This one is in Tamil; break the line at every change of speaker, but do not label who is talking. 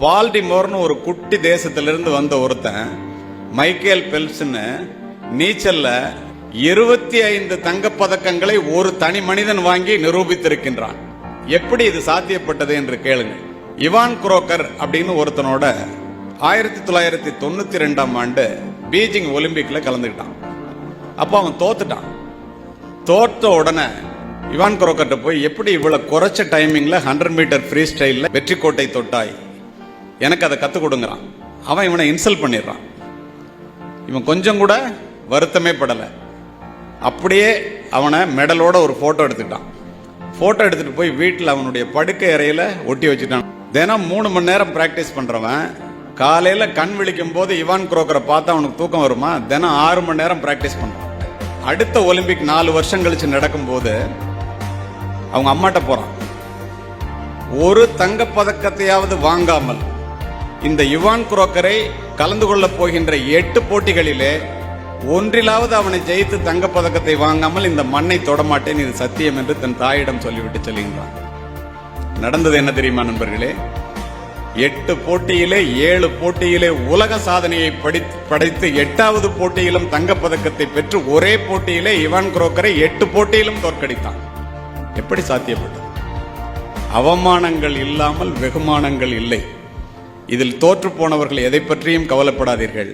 பால்டிமோர்னு ஒரு குட்டி தேசத்திலிருந்து வந்த ஒருத்தன் மைக்கேல் பெல்ப்ஸ்னு நீச்சல்ல 25 தங்கப்பதக்கங்களை ஒரு தனி மனிதன் வாங்கி நிரூபித்திருக்கின்றான். எப்படி இது சாத்தியப்பட்டது என்று கேளுங்க. இவான் குரோக்கர் அப்படின்னு ஒருத்தனோட 1992ஆம் ஆண்டு பீஜிங் ஒலிம்பிக்ல கலந்துக்கிட்டான். அப்ப அவன் தோத்துட்டான். தோற்ற உடனே இவான் குரோக்கர்ட்ட போய், எப்படி இவ்வளவு குறைச்ச டைமிங்ல 100 மீட்டர் ஃப்ரீ ஸ்டைல்ல வெற்றி கோட்டை தொட்டாய், எனக்கு அதை கத்துக் கொடுங்கறான். அவன் இவனை இன்சல்ட் பண்ணிடுறான். இவன் கொஞ்சம் கூட வருத்தமே படல. அப்படியே அவனை மெடலோட ஒரு போட்டோ எடுத்துக்கிட்டான். போட்டோ எடுத்துட்டு போய் வீட்டில் அவனுடைய படுக்கை அறையில ஒட்டி வச்சுட்டான். தினம் 3 மணி நேரம் பிராக்டிஸ் பண்றவன் காலையில கண் விழிக்கும் போது இவான் குரோக்கரை பார்த்தா அவனுக்கு தூக்கம் வருமா? தினம் 6 மணி நேரம் பிராக்டிஸ் பண்றான். அடுத்த ஒலிம்பிக் 4 வருஷம் கழிச்சு நடக்கும் போது அவங்க அம்மாட்ட போறான். ஒரு தங்க பதக்கத்தையாவது வாங்காமல் இந்த இவான் குரோக்கரை கலந்து கொள்ள போகின்ற 8 போட்டிகளிலே ஒன்றிலாவது அவனை ஜெயித்து தங்கப்பதக்கத்தை வாங்காமல் இந்த மண்ணை தொடமாட்டேன், இது சத்தியம் என்று தன் தாயிடம் சொல்லிவிட்டு செல்கின்றான். நடந்தது என்ன தெரியுமா நண்பர்களே? 8 போட்டியிலே 7 போட்டியிலே உலக சாதனையை படைத்து 8வது போட்டியிலும் தங்கப்பதக்கத்தை பெற்று ஒரே போட்டியிலே இவான் குரோக்கரை 8 போட்டியிலும் தோற்கடித்தான். எப்படி சாத்தியப்பட்டது? அவமானங்கள் இல்லாமல் வெகுமானங்கள் இல்லை. இதில் தோற்று போனவர்கள் எதை பற்றியும் கவலைப்படாதீர்கள்.